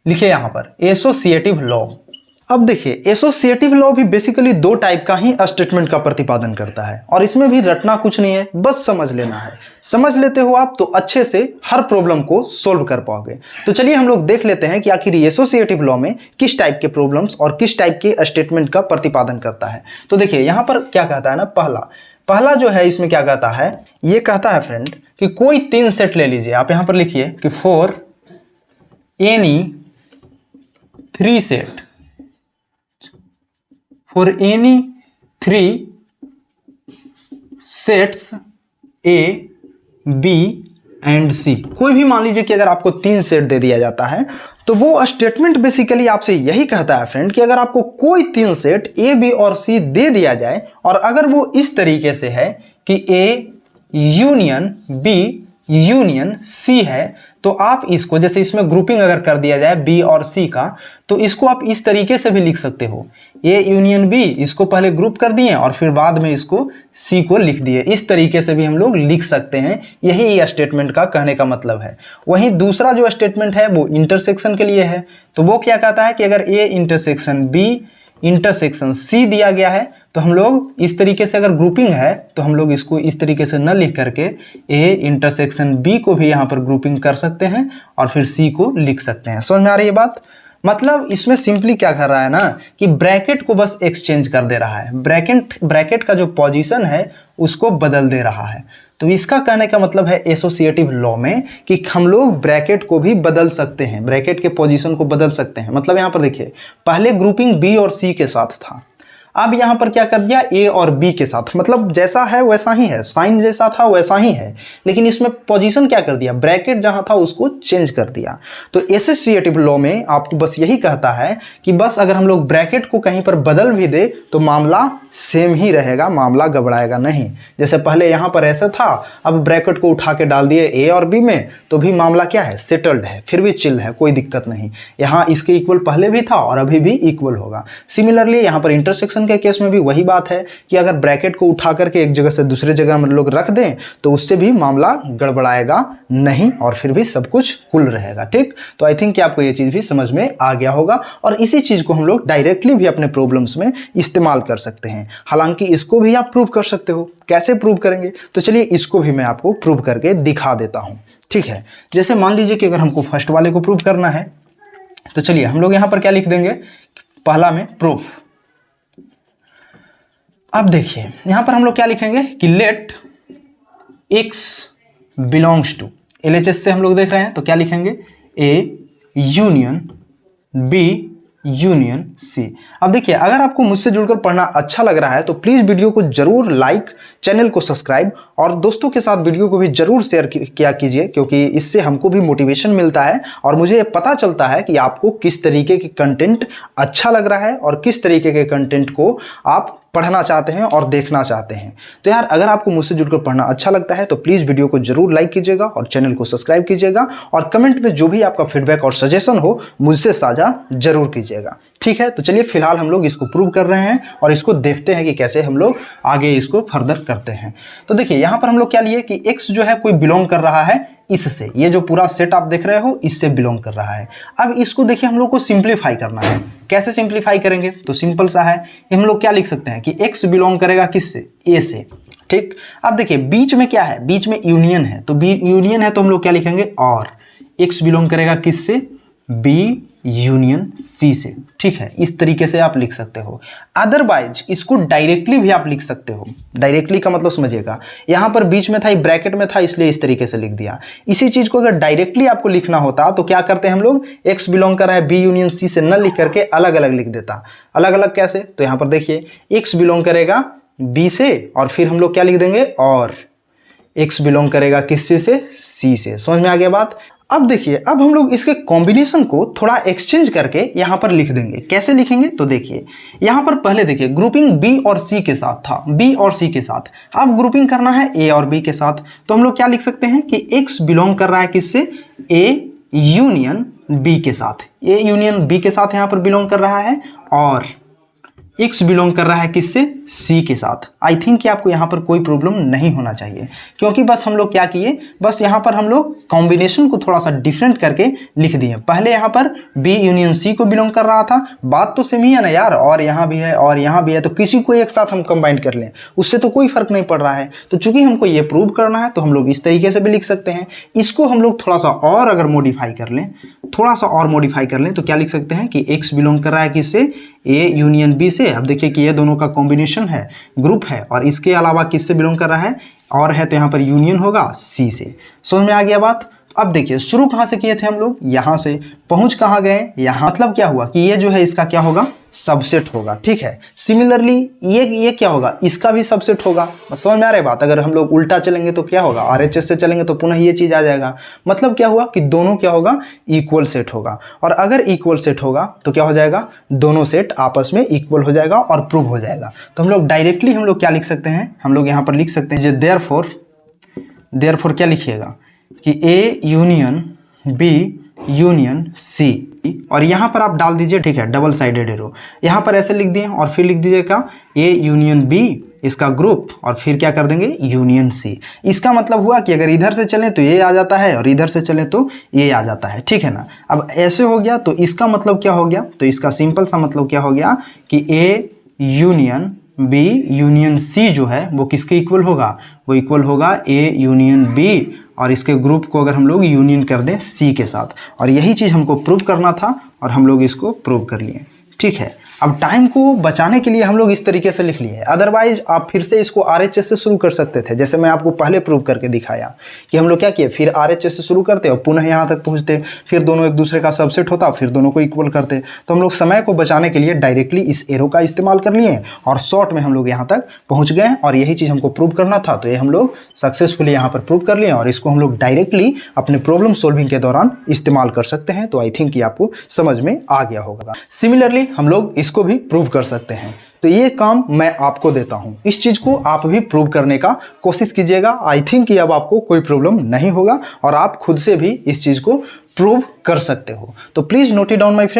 लिखिए यहाँ पर एसोसिएटिव लॉ। अब देखिए एसोसिएटिव लॉ भी बेसिकली दो टाइप का ही स्टेटमेंट का प्रतिपादन करता है और इसमें भी रटना कुछ नहीं है, बस समझ लेना है। समझ लेते हो आप तो अच्छे से हर प्रॉब्लम को सोल्व कर पाओगे। तो चलिए हम लोग देख लेते हैं कि आखिर एसोसिएटिव लॉ में किस टाइप के प्रॉब्लम्स और किस टाइप के स्टेटमेंट का प्रतिपादन करता है। तो देखिए यहाँ पर क्या कहता है ना, पहला जो है इसमें क्या कहता है, ये कहता है फ्रेंड कि कोई 3 सेट ले लीजिए। आप यहाँ पर लिखिए कि for any 3 set, for any 3 sets A B and C. कोई भी मान लीजिए कि अगर आपको 3 सेट दे दिया जाता है तो वो स्टेटमेंट बेसिकली आपसे यही कहता है फ्रेंड कि अगर आपको कोई 3 सेट ए बी और सी दे दिया जाए और अगर वो इस तरीके से है कि A union B union C है तो आप इसको, जैसे इसमें ग्रुपिंग अगर कर दिया जाए बी और सी का, तो इसको आप इस तरीके से भी लिख सकते हो, ए यूनियन बी, इसको पहले ग्रुप कर दिए और फिर बाद में इसको सी को लिख दिए। इस तरीके से भी हम लोग लिख सकते हैं, यही स्टेटमेंट का कहने का मतलब है। वहीं दूसरा जो स्टेटमेंट है वो इंटरसेक्शन के लिए है। तो वो क्या कहता है कि अगर A intersection B intersection C दिया गया है तो हम लोग इस तरीके से, अगर ग्रुपिंग है तो हम लोग इसको इस तरीके से न लिख करके ए इंटरसेक्शन बी को भी यहाँ पर ग्रुपिंग कर सकते हैं और फिर सी को लिख सकते हैं। समझ में आ रही है बात? मतलब इसमें सिंपली क्या कर रहा है ना कि ब्रैकेट को बस एक्सचेंज कर दे रहा है, ब्रैकेट का जो पोजीशन है उसको बदल दे रहा है। तो इसका कहने का मतलब है एसोसिएटिव लॉ में कि हम लोग ब्रैकेट को भी बदल सकते हैं, ब्रैकेट के पोजीशन को बदल सकते हैं। मतलब यहाँ पर देखिए पहले ग्रुपिंग बी और सी के साथ था, अब यहां पर क्या कर दिया ए और बी के साथ। मतलब जैसा है वैसा ही है, साइन जैसा था वैसा ही है, लेकिन इसमें पोजीशन क्या कर दिया, ब्रैकेट जहां था उसको चेंज कर दिया। तो एसोसिएटिव लॉ में आपको बस यही कहता है कि बस अगर हम लोग ब्रैकेट को कहीं पर बदल भी दे तो मामला सेम ही रहेगा, मामला गड़बड़ाएगा नहीं। जैसे पहले यहां पर ऐसा था, अब ब्रैकेट को उठा के डाल दिए ए और बी में तो भी मामला क्या है, सेटल्ड है, फिर भी चिल है, कोई दिक्कत नहीं। यहां इसके इक्वल पहले भी था और अभी भी इक्वल होगा। सिमिलरली यहां पर इंटरसेक्शन के केस में भी वही बात है कि अगर ब्रैकेट को उठा करके एक जगह से दूसरे जगह हम लोग रख दें तो उससे भी मामला गड़बड़ाएगा नहीं और फिर भी सब कुछ कुल रहेगा। ठीक, तो आई थिंक कि आपको ये चीज भी समझ में आ गया होगा और इसी चीज को हम लोग डायरेक्टली भी अपने प्रॉब्लम्स में इस्तेमाल कर सकते हैं। हालांकि इसको भी आप प्रूव कर सकते हो। कैसे प्रूव करेंगे? तो चलिए इसको भी मैं आपको प्रूव करके दिखा देता हूं। ठीक है, जैसे मान लीजिए कि अगर हमको फर्स्ट वाले को प्रूव करना है तो चलिए हम लोग यहां पर क्या लिख देंगे, पहला में प्रूफ। अब देखिए यहां पर हम लोग क्या लिखेंगे कि let x belongs to, LHS से हम लोग देख रहे हैं तो क्या लिखेंगे, A union B union C। अब देखिए अगर आपको मुझसे जुड़कर पढ़ना अच्छा लग रहा है तो प्लीज वीडियो को जरूर लाइक, चैनल को सब्सक्राइब और दोस्तों के साथ वीडियो को भी जरूर शेयर किया कीजिए, क्योंकि इससे हमको भी मोटिवेशन मिलता है और मुझे पता चलता है कि आपको किस तरीके के कंटेंट अच्छा लग रहा है और किस तरीके के कंटेंट को आप पढ़ना चाहते हैं और देखना चाहते हैं। तो यार अगर आपको मुझसे जुड़कर पढ़ना अच्छा लगता है तो प्लीज़ वीडियो को जरूर लाइक कीजिएगा और चैनल को सब्सक्राइब कीजिएगा और कमेंट में जो भी आपका फीडबैक और सजेशन हो मुझसे साझा जरूर कीजिएगा। ठीक है, तो चलिए फिलहाल हम लोग इसको प्रूव कर रहे हैं और इसको देखते हैं कि कैसे हम लोग आगे इसको फर्दर करते हैं। तो देखिए यहाँ पर हम लोग क्या लिए कि x जो है कोई बिलोंग कर रहा है इससे, ये जो पूरा सेट आप देख रहे हो इससे बिलोंग कर रहा है। अब इसको देखिए हम लोग को सिंप्लीफाई करना है। कैसे सिंप्लीफाई करेंगे? तो सिंपल सा है, हम लोग क्या लिख सकते हैं कि x बिलोंग करेगा किससे, a से। ठीक, अब देखिए बीच में क्या है, बीच में यूनियन है, तो बी यूनियन है तो हम लोग क्या लिखेंगे, और x बिलोंग करेगा किससे, b यूनियन C से। ठीक है, इस तरीके से आप लिख सकते हो। अदरवाइज इसको डायरेक्टली भी आप लिख सकते हो। डायरेक्टली का मतलब समझिएगा, यहां पर बीच में था, ब्रैकेट में था, इसलिए इस तरीके से लिख दिया। इसी चीज को अगर डायरेक्टली आपको लिखना होता तो क्या करते हैं हम लोग, x बिलोंग कर रहा है B यूनियन C से न लिख करके अलग अलग लिख देता। अलग अलग कैसे? तो यहां पर देखिए x बिलोंग करेगा B से और फिर हम लोग क्या लिख देंगे, और x बिलोंग करेगा किससे से, C से। समझ में आ गया बात? अब देखिए अब हम लोग इसके कॉम्बिनेशन को थोड़ा एक्सचेंज करके यहां पर लिख देंगे। कैसे लिखेंगे? तो देखिए यहां पर पहले देखिए ग्रुपिंग B और C के साथ था, B और C के साथ। अब ग्रुपिंग करना है A और B के साथ, तो हम लोग क्या लिख सकते हैं कि X बिलोंग कर रहा है किससे, A यूनियन B के साथ। A यूनियन B के साथ यहां पर बिलोंग कर रहा है और x बिलोंग कर रहा है किससे, c के साथ। आई थिंक कि आपको यहाँ पर कोई प्रॉब्लम नहीं होना चाहिए, क्योंकि बस हम लोग क्या किए, बस यहाँ पर हम लोग कॉम्बिनेशन को थोड़ा सा डिफरेंट करके लिख दिए। पहले यहाँ पर b यूनियन c को बिलोंग कर रहा था, बात तो सेम ही है ना यार, और यहाँ भी है और यहाँ भी है, तो किसी को एक साथ हम कंबाइन कर लें, उससे तो कोई फर्क नहीं पड़ रहा है। तो चूंकि हमको ये प्रूव करना है तो हम लोग इस तरीके से भी लिख सकते हैं। इसको हम लोग थोड़ा सा और अगर मॉडिफाई कर लें, थोड़ा सा और मॉडिफाई कर लें, तो क्या लिख सकते हैं कि x बिलोंग कर रहा है किससे, a यूनियन b से। अब देखिए कि ये दोनों का कॉम्बिनेशन है, ग्रुप है, और इसके अलावा किससे बिलोंग कर रहा है, और है तो यहाँ पर यूनियन होगा c से। समझ में आ गया बात। अब देखिए शुरू कहाँ से किए थे हम लोग, यहाँ से, पहुँच कहाँ गए, यहाँ। मतलब क्या हुआ कि ये जो है इसका क्या होगा, सबसेट होगा, ठीक है। सिमिलरली ये क्या होगा, इसका भी सबसेट होगा। समझ में आ रही बात। अगर हम लोग उल्टा चलेंगे तो क्या होगा, RHS से चलेंगे तो पुनः ये चीज़ आ जाएगा। मतलब क्या हुआ कि दोनों क्या होगा, इक्वल सेट होगा, और अगर इक्वल सेट होगा तो क्या हो जाएगा, दोनों सेट आपस में इक्वल हो जाएगा और प्रूव हो जाएगा। तो हम लोग डायरेक्टली हम लोग क्या लिख सकते हैं, हम लोग यहाँ पर लिख सकते हैं देयरफॉर क्या लिखिएगा कि A union B union C, और यहाँ पर आप डाल दीजिए, ठीक है, डबल साइडेड एरो यहाँ पर ऐसे लिख दिए, और फिर लिख दीजिएगा A यूनियन B इसका ग्रुप, और फिर क्या कर देंगे, यूनियन C। इसका मतलब हुआ कि अगर इधर से चलें तो ये आ जाता है, और इधर से चलें तो ये आ जाता है, ठीक है ना। अब ऐसे हो गया तो इसका मतलब क्या हो गया, तो इसका सिंपल सा मतलब क्या हो गया कि A union B union C जो है वो किसके इक्वल होगा, वो इक्वल होगा A यूनियन B, और इसके ग्रुप को अगर हम लोग यूनियन कर दें C के साथ। और यही चीज़ हमको प्रूव करना था, और हम लोग इसको प्रूव कर लिए, ठीक है। अब टाइम को बचाने के लिए हम लोग इस तरीके से लिख लिए, अदरवाइज आप फिर से इसको RHS से शुरू कर सकते थे, जैसे मैं आपको पहले प्रूव करके दिखाया कि हम लोग क्या किए, फिर RHS से शुरू करते और पुनः यहाँ तक पहुँचते, फिर दोनों एक दूसरे का सबसेट होता, फिर दोनों को इक्वल करते। तो हम लोग समय को बचाने के लिए डायरेक्टली इस एरो का इस्तेमाल कर लिए, और शॉर्ट में हम लोग यहाँ तक पहुँच गए, और यही चीज़ हमको प्रूव करना था। तो ये हम लोग सक्सेसफुली यहाँ पर प्रूव कर लिए, और इसको हम लोग डायरेक्टली अपने प्रॉब्लम सॉल्विंग के दौरान इस्तेमाल कर सकते हैं। तो आई थिंक कि आपको समझ में आ गया होगा। सिमिलरली हम लोग इसको भी प्रूव कर सकते हैं। तो ये काम मैं आपको देता हूं, इस चीज को आप भी प्रूव करने का कोशिश कीजिएगा। आई थिंक कि अब आपको कोई प्रॉब्लम नहीं होगा, और आप खुद से भी इस चीज को प्रूव कर सकते हो। तो please note it down my friend.